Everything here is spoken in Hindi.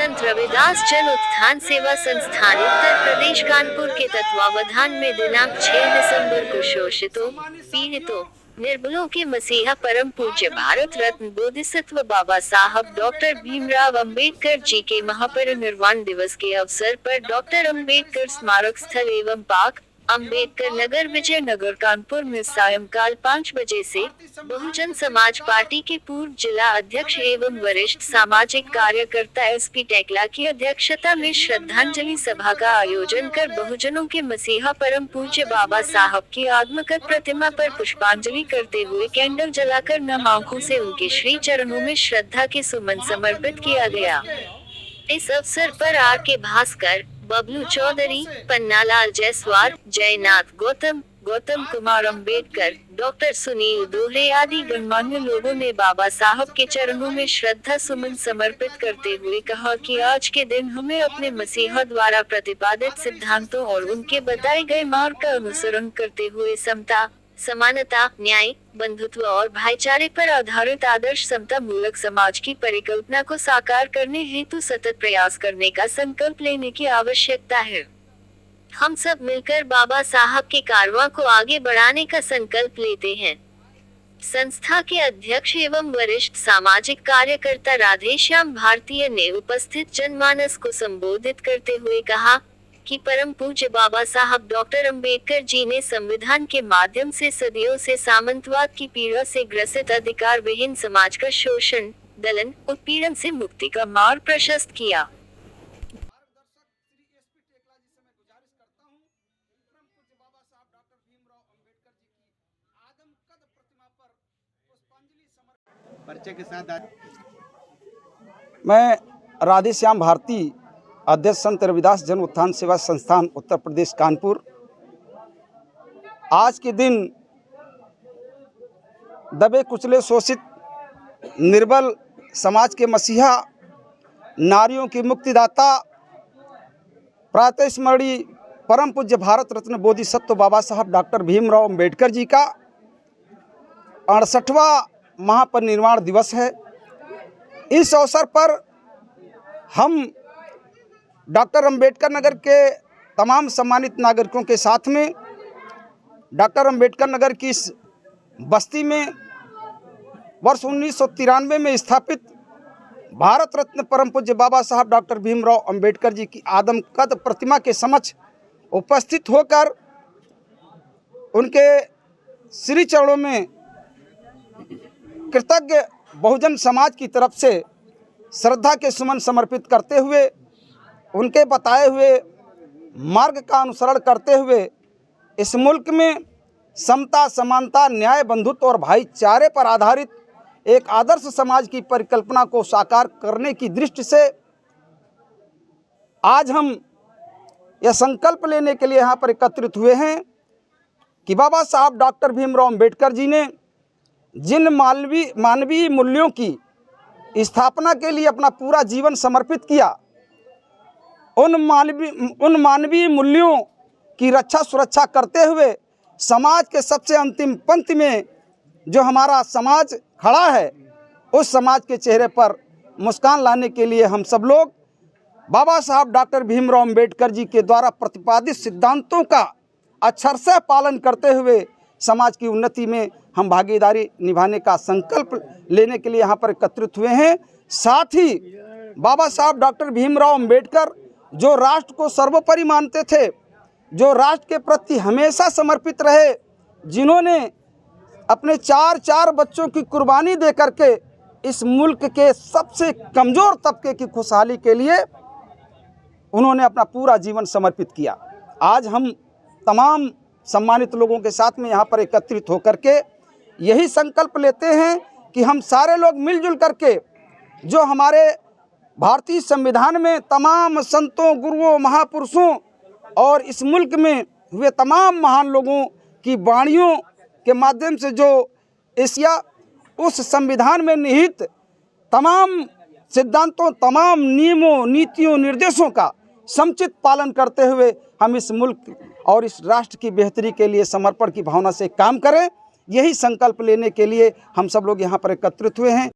संत रविदास जन उत्थान सेवा संस्थान उत्तर प्रदेश कानपुर के तत्वावधान में दिनांक 6 दिसंबर को शोषितों, पीड़ितों, निर्बलों के मसीहा परम पूज्य भारत रत्न बोधिसत्व बाबा साहब डॉक्टर भीमराव अंबेडकर जी के महापरिनिर्वाण दिवस के अवसर पर डॉक्टर अंबेडकर स्मारक स्थल एवं पार्क, अंबेडकर नगर, विजय नगर, कानपुर में सायंकाल 5 बजे से बहुजन समाज पार्टी के पूर्व जिला अध्यक्ष एवं वरिष्ठ सामाजिक कार्यकर्ता एसपी टेकला की अध्यक्षता में श्रद्धांजलि सभा का आयोजन कर बहुजनों के मसीहा परम पूज्य बाबा साहब की आत्मगत प्रतिमा पर पुष्पांजलि करते हुए कैंडल जलाकर नम आंखों से उनके श्री चरणों में श्रद्धा के सुमन समर्पित किया गया। इस अवसर पर आर के भास्कर, बबलू चौधरी, पन्नालाल जायसवाल, जयनाथ गौतम कुमार अंबेडकर, डॉक्टर सुनील दोहरे आदि गणमान्य लोगों ने बाबा साहब के चरणों में श्रद्धा सुमन समर्पित करते हुए कहा कि आज के दिन हमें अपने मसीहा द्वारा प्रतिपादित सिद्धांतों और उनके बताए गए मार्ग का अनुसरण करते हुए समता, समानता, न्याय, बंधुत्व और भाईचारे पर आधारित आदर्श समता मूलक समाज की परिकल्पना को साकार करने हेतु सतत प्रयास करने का संकल्प लेने की आवश्यकता है। हम सब मिलकर बाबा साहब के कारवां को आगे बढ़ाने का संकल्प लेते हैं। संस्था के अध्यक्ष एवं वरिष्ठ सामाजिक कार्यकर्ता राधेश्याम भारतीय ने उपस्थित जनमानस को संबोधित करते हुए कहा कि परम पूज्य बाबा साहब डॉक्टर अंबेडकर जी ने संविधान के माध्यम से सदियों से सामंतवाद की पीड़ा से ग्रसित अधिकार विहीन समाज का शोषण, दलन, उत्पीड़न से मुक्ति का मार्ग प्रशस्त किया। परिचय के साथ मैं राधेश्याम भारती, अध्यक्ष संत रविदास जन उत्थान सेवा संस्थान उत्तर प्रदेश कानपुर। आज के दिन दबे कुचले शोषित निर्बल समाज के मसीहा, नारियों की मुक्तिदाता, प्रातः स्मरणीय परम पूज्य भारत रत्न बोधिसत्व बाबा साहब डॉक्टर भीमराव अंबेडकर जी का 68वां महापरिनिर्वाण दिवस है। इस अवसर पर हम डॉक्टर अंबेडकर नगर के तमाम सम्मानित नागरिकों के साथ में डॉक्टर अंबेडकर नगर की इस बस्ती में वर्ष 1993 में स्थापित भारत रत्न परम पूज्य बाबा साहब डॉक्टर भीमराव अंबेडकर जी की आदमकद प्रतिमा के समक्ष उपस्थित होकर उनके श्री चरणों में कृतज्ञ बहुजन समाज की तरफ से श्रद्धा के सुमन समर्पित करते हुए उनके बताए हुए मार्ग का अनुसरण करते हुए इस मुल्क में समता, समानता, न्याय, बंधुत्व और भाईचारे पर आधारित एक आदर्श समाज की परिकल्पना को साकार करने की दृष्टि से आज हम यह संकल्प लेने के लिए यहाँ पर एकत्रित हुए हैं कि बाबा साहब डॉक्टर भीमराव अंबेडकर जी ने जिन मानवीय मूल्यों की स्थापना के लिए अपना पूरा जीवन समर्पित किया, उन मानवीय मूल्यों की रक्षा सुरक्षा करते हुए समाज के सबसे अंतिम पंक्ति में जो हमारा समाज खड़ा है, उस समाज के चेहरे पर मुस्कान लाने के लिए हम सब लोग बाबा साहब डॉक्टर भीमराव अंबेडकर जी के द्वारा प्रतिपादित सिद्धांतों का अक्षरशः पालन करते हुए समाज की उन्नति में हम भागीदारी निभाने का संकल्प लेने के लिए यहाँ पर एकत्रित हुए हैं। साथ ही बाबा साहब डॉक्टर भीमराव अंबेडकर जो राष्ट्र को सर्वोपरि मानते थे, जो राष्ट्र के प्रति हमेशा समर्पित रहे, जिन्होंने अपने चार बच्चों की कुर्बानी दे करके इस मुल्क के सबसे कमज़ोर तबके की खुशहाली के लिए उन्होंने अपना पूरा जीवन समर्पित किया। आज हम तमाम सम्मानित लोगों के साथ में यहाँ पर एकत्रित होकर के यही संकल्प लेते हैं कि हम सारे लोग मिलजुल करके जो हमारे भारतीय संविधान में तमाम संतों, गुरुओं, महापुरुषों और इस मुल्क में हुए तमाम महान लोगों की वाणियों के माध्यम से जो एशिया उस संविधान में निहित तमाम सिद्धांतों, तमाम नियमों, नीतियों, निर्देशों का समुचित पालन करते हुए हम इस मुल्क और इस राष्ट्र की बेहतरी के लिए समर्पण की भावना से काम करें। यही संकल्प लेने के लिए हम सब लोग यहाँ पर एकत्रित हुए हैं।